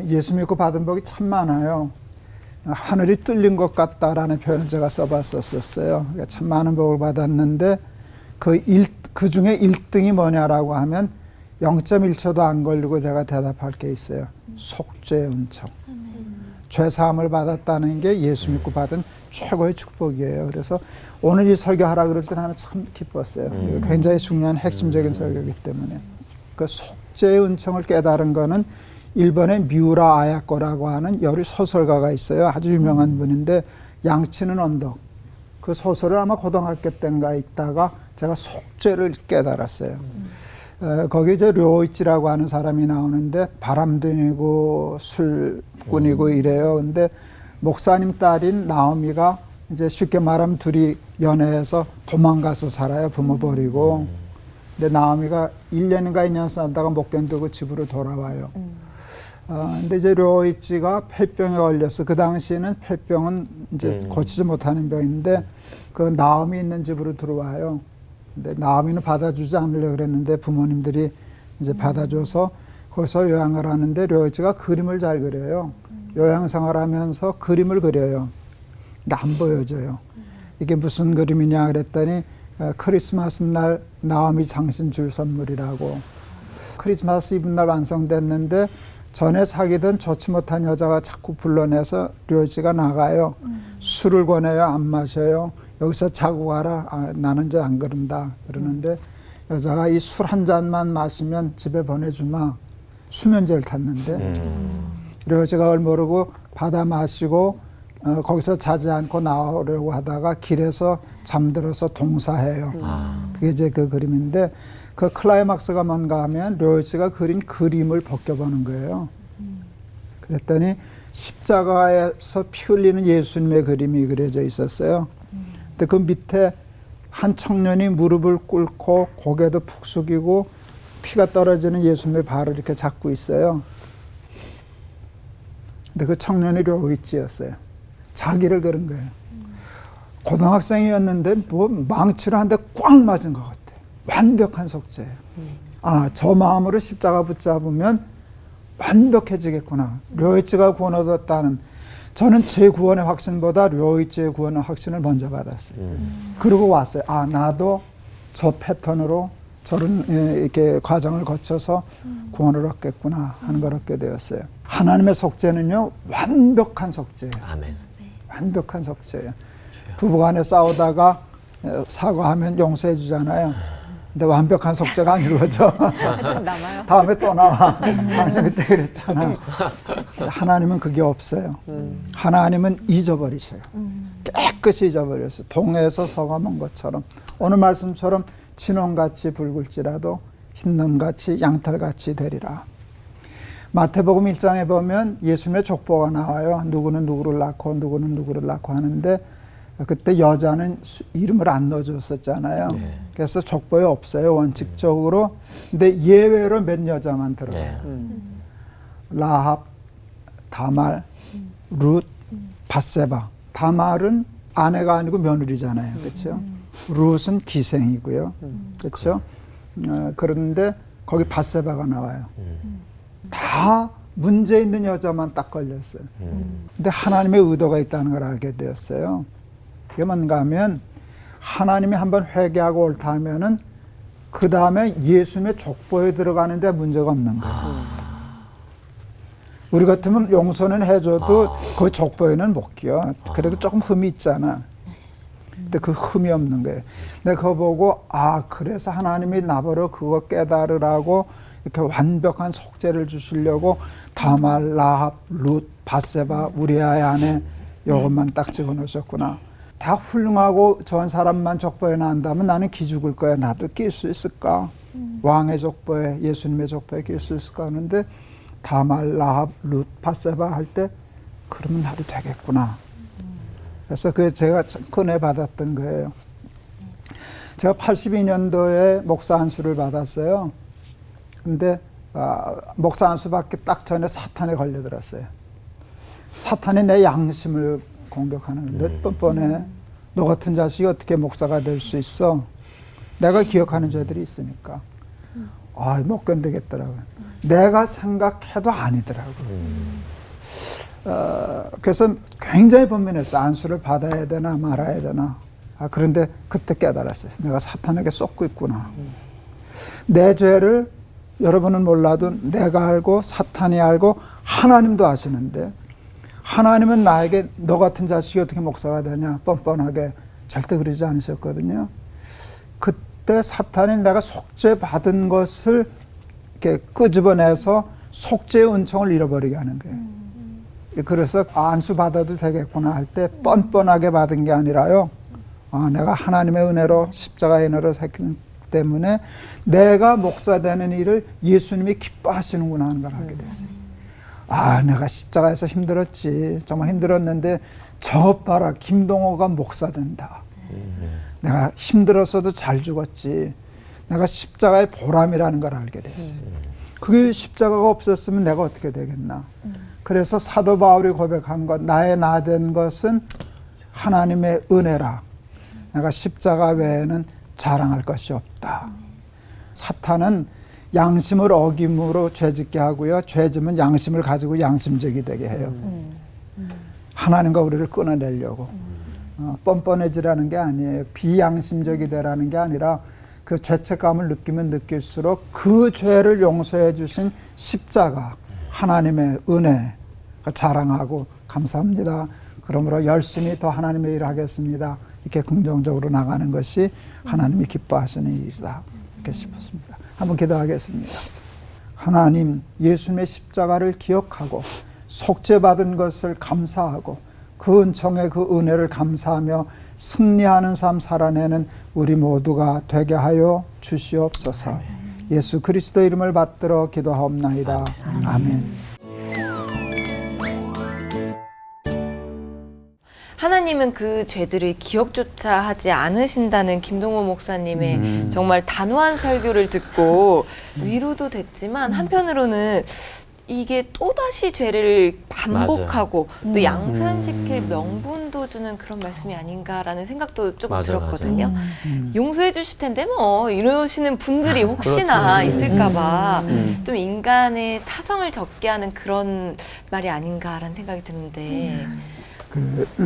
예수 믿고 받은 복이 참 많아요. 하늘이 뚫린 것 같다라는 표현을 제가 써봤었어요. 그러니까 참 많은 복을 받았는데 그 중에 1등이 뭐냐라고 하면 0.1초도 안 걸리고 제가 대답할 게 있어요. 속죄의 은총. 죄사함을 받았다는 게 예수 믿고 받은 최고의 축복이에요. 그래서 오늘 이 설교하라 그럴 때 나는 참 기뻤어요. 굉장히 중요한 핵심적인 설교이기 때문에. 그 속죄의 은총을 깨달은 거는 일본의 미우라 아야코라고 하는 여리 소설가가 있어요. 아주 유명한 분인데 양치는 언덕. 그 소설을 아마 고등학교 때인가 읽다가 제가 속죄를 깨달았어요. 거기 이제 료이치라고 하는 사람이 나오는데 바람둥이고 술꾼이고 이래요. 근데 목사님 딸인 나오미가 이제 쉽게 말하면 둘이 연애해서 도망가서 살아요. 부모 버리고. 근데 나오미가 1년인가 2년 살다가 못 견디고 집으로 돌아와요. 근데 이제 료이치가 폐병에 걸려서 그 당시에는 폐병은 이제 고치지 못하는 병인데 그 나오미 있는 집으로 들어와요. 근데 나오미는 받아주지 않으려고 그랬는데 부모님들이 이제 받아줘서 거기서 요양을 하는데 료이치가 그림을 잘 그려요. 요양 생활하면서 그림을 그려요. 근데 안 보여줘요. 이게 무슨 그림이냐 그랬더니 크리스마스 날 나오미 장신 줄 선물이라고. 크리스마스 이브 날 완성됐는데 전에 사귀던 좋지 못한 여자가 자꾸 불러내서 료이치가 나가요. 술을 권해요. 안 마셔요. 여기서 자고 가라. 나는 이제 안 그런다. 그러는데 여자가 이 술 한 잔만 마시면 집에 보내주마. 수면제를 탔는데 료이치가 그걸 모르고 받아 마시고 거기서 자지 않고 나오려고 하다가 길에서 잠들어서 동사해요. 그게 이제 그 그림인데 그 클라이막스가 뭔가 하면 료이치가 그린 그림을 벗겨보는 거예요. 그랬더니 십자가에서 피 흘리는 예수님의 그림이 그려져 있었어요. 근데 그 밑에 한 청년이 무릎을 꿇고 고개도 푹 숙이고 피가 떨어지는 예수님의 발을 이렇게 잡고 있어요. 근데 그 청년이 료이치였어요. 자기를 그린 거예요. 고등학생이었는데 뭐 망치로 한 대 꽉 맞은 것 같아요. 완벽한 속죄예요. 저 마음으로 십자가 붙잡으면 완벽해지겠구나. 료이치가 구원 얻었다는, 저는 제 구원의 확신보다 료이치의 구원의 확신을 먼저 받았어요. 그러고 왔어요. 나도 저 패턴으로 저런 이렇게 과정을 거쳐서 구원을 얻겠구나 하는 걸 얻게 되었어요. 하나님의 속죄는요, 완벽한 속죄예요. 아멘. 완벽한 속죄예요. 부부간에 싸우다가 사과하면 용서해 주잖아요. 근데 완벽한 속죄가 안 이루어져. 좀 남아요. 다음에 또 나와. 당신 그때 그랬잖아. 하나님은 그게 없어요. 하나님은 잊어버리셔요. 깨끗이 잊어버렸어요. 동해에서 서가 먼 것처럼. 오늘 말씀처럼 진홍같이 붉을지라도 흰눈같이 양털같이 되리라. 마태복음 1장에 보면 예수님의 족보가 나와요. 누구는 누구를 낳고 누구는 누구를 낳고 하는데 그때 여자는 이름을 안 넣어줬었잖아요. 네. 그래서 족보에 없어요, 원칙적으로. 근데 예외로 몇 여자만 들어가요. 라합, 다말, 룻, 밧세바. 다말은 아내가 아니고 며느리잖아요. 그렇죠? 룻은 기생이고요. 그렇죠? 그런데 거기 밧세바가 나와요. 다 문제 있는 여자만 딱 걸렸어요. 근데 하나님의 의도가 있다는 걸 알게 되었어요. 그게 뭔가 하면 하나님이 한번 회개하고 옳다 하면은 그 다음에 예수님의 족보에 들어가는데 문제가 없는 거예요. 우리 같으면 용서는 해줘도 그 족보에는 못 끼워. 그래도 조금 흠이 있잖아. 근데 그 흠이 없는 거예요. 내가 그거 보고 그래서 하나님이 나보러 그거 깨달으라고 이렇게 완벽한 속죄를 주시려고 다말, 라합, 룻, 밧세바, 우리아의 아내 이것만 딱 집어넣으셨구나. 다 훌륭하고 좋은 사람만 족보에 나온다면 나는 기죽을 거야. 나도 낄 수 있을까? 왕의 족보에, 예수님의 족보에 낄 수 있을까 하는데 다말, 라합, 룻, 밧세바 할 때 그러면 나도 되겠구나. 그래서 그게 제가 큰애 받았던 거예요. 제가 82년도에 목사 안수를 받았어요. 근데 목사 안수 받기 딱 전에 사탄에 걸려들었어요. 사탄이 내 양심을 공격하는 건데 뻔뻔해. 너 같은 자식이 어떻게 목사가 될 수 있어? 내가 기억하는 죄들이 있으니까. 못 견디겠더라고요. 내가 생각해도 아니더라고요. 그래서 굉장히 번민했어요. 안수를 받아야 되나 말아야 되나. 그런데 그때 깨달았어요. 내가 사탄에게 쏟고 있구나. 내 죄를 여러분은 몰라도 내가 알고 사탄이 알고 하나님도 아시는데, 하나님은 나에게 너 같은 자식이 어떻게 목사가 되냐 뻔뻔하게 절대 그러지 않으셨거든요. 그때 사탄이 내가 속죄 받은 것을 이렇게 끄집어내서 속죄의 은총을 잃어버리게 하는 거예요. 그래서 안수 받아도 되겠구나 할 때 뻔뻔하게 받은 게 아니라요, 내가 하나님의 은혜로 십자가의 은혜로 샀기 때문에 내가 목사 되는 일을 예수님이 기뻐하시는구나 하는 걸 알게 됐어요. 내가 십자가에서 힘들었지. 정말 힘들었는데 저것 봐라, 김동호가 목사 된다. 내가 힘들었어도 잘 죽었지. 내가 십자가의 보람이라는 걸 알게 됐어요. 그게 십자가가 없었으면 내가 어떻게 되겠나. 그래서 사도 바울이 고백한 것, 나의 나 된 것은 하나님의 은혜라. 내가 십자가 외에는 자랑할 것이 없다. 사탄은 양심을 어김으로 죄짓게 하고요, 죄짓으면 양심을 가지고 양심적이 되게 해요. 하나님과 우리를 끊어내려고. 뻔뻔해지라는 게 아니에요. 비양심적이 되라는 게 아니라 그 죄책감을 느끼면 느낄수록 그 죄를 용서해 주신 십자가, 하나님의 은혜 자랑하고 감사합니다. 그러므로 열심히 더 하나님의 일을 하겠습니다. 이렇게 긍정적으로 나가는 것이 하나님이 기뻐하시는 일이다. 이렇게 싶었습니다. 한번 기도하겠습니다. 하나님, 예수님의 십자가를 기억하고 속죄받은 것을 감사하고 그 은총의 그 은혜를 감사하며 승리하는 삶 살아내는 우리 모두가 되게 하여 주시옵소서. 예수 그리스도 이름을 받들어 기도하옵나이다. 아멘. 하나님은 그 죄들을 기억조차 하지 않으신다는 김동호 목사님의 정말 단호한 설교를 듣고 위로도 됐지만, 한편으로는 이게 또다시 죄를 반복하고 또 양산시킬 명분도 주는 그런 말씀이 아닌가라는 생각도 조금 들었거든요. 용서해 주실 텐데 뭐 이러시는 분들이 혹시나 있을까봐 좀 인간의 타성을 적게 하는 그런 말이 아닌가라는 생각이 드는데,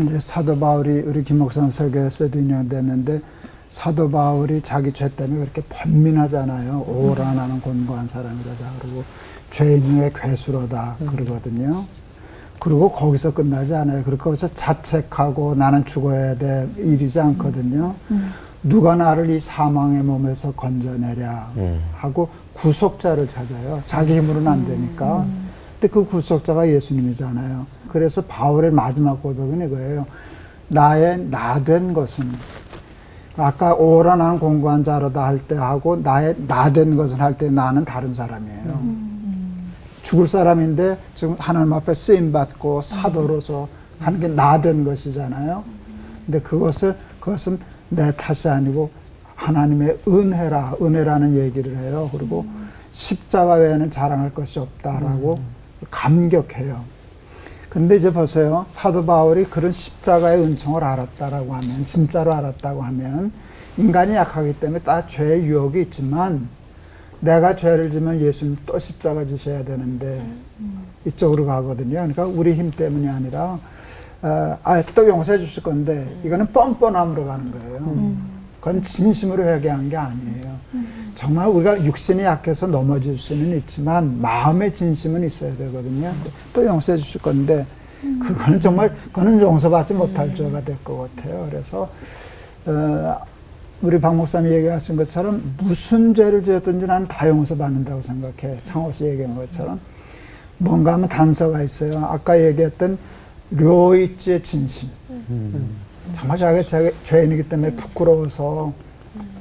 이제 사도 바울이 우리 김 목사님 설교에서도 인용됐는데, 사도 바울이 자기 죄 때문에 그렇게 번민하잖아요. 오란하는 곤고한 사람이라다 그러고 죄인 중에 괴수로다 그러거든요. 그리고 거기서 끝나지 않아요. 그리고 거기서 자책하고 나는 죽어야 돼 이러지 않거든요. 누가 나를 이 사망의 몸에서 건져내랴 하고 구속자를 찾아요. 자기 힘으로는 안 되니까. 근데 그 구속자가 예수님이잖아요. 그래서 바울의 마지막 고백은 이거예요. 나의 나 된 것은, 아까 오란한 공고한 자로다 할 때 하고 나의 나 된 것은 할 때 나는 다른 사람이에요. 죽을 사람인데 지금 하나님 앞에 쓰임받고 사도로서 하는 게 나 된 것이잖아요. 근데 그것은 내 탓이 아니고 하나님의 은혜라는 얘기를 해요. 그리고 십자가 외에는 자랑할 것이 없다라고 감격해요. 근데 이제 보세요. 사도 바울이 그런 십자가의 은총을 알았다라고 하면, 진짜로 알았다고 하면, 인간이 약하기 때문에 다 죄의 유혹이 있지만, 내가 죄를 지면 예수님 또 십자가 지셔야 되는데 이쪽으로 가거든요. 그러니까 우리 힘 때문이 아니라 또 용서해 주실 건데, 이거는 뻔뻔함으로 가는 거예요. 그건 진심으로 회개한 게 아니에요. 정말 우리가 육신이 약해서 넘어질 수는 있지만 마음의 진심은 있어야 되거든요. 또 용서해 주실 건데, 그거는 정말 그거는 용서받지 못할 죄가 될 것 같아요. 그래서 우리 박 목사님이 얘기하신 것처럼 무슨 죄를 지었든지 나는 다 용서받는다고 생각해. 창호 씨 얘기한 것처럼 뭔가 하면 단서가 있어요. 아까 얘기했던 료이츠의 진심. 정말 자기 죄인이기 때문에 부끄러워서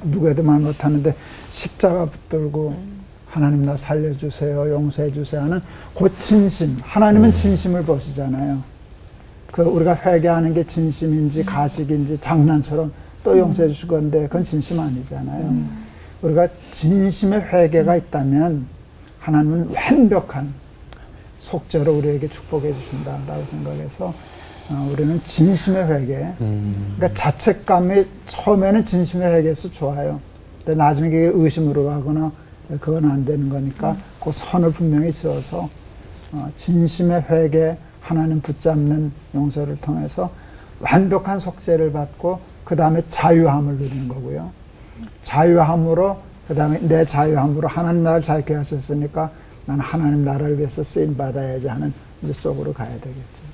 누구에도 말 못하는데 십자가 붙들고 하나님 나 살려주세요, 용서해 주세요 하는 그 진심. 하나님은 진심을 보시잖아요. 그 우리가 회개하는 게 진심인지 가식인지 장난처럼 또 용서해 주실 건데 그건 진심 아니잖아요. 우리가 진심의 회개가 있다면 하나님은 완벽한 속죄로 우리에게 축복해 주신다라고 생각해서 우리는 진심의 회개, 그러니까 자책감이 처음에는 진심의 회개에서 좋아요. 근데 나중에 그게 의심으로 가거나 그건 안 되는 거니까 그 선을 분명히 지어서 진심의 회개, 하나님 붙잡는 용서를 통해서 완벽한 속죄를 받고 그 다음에 자유함을 누리는 거고요. 자유함으로 그 다음에 내 자유함으로 하나님 나를 자유케 하셨으니까 난 하나님 나라를 위해서 쓰임 받아야지 하는 이제 쪽으로 가야 되겠죠.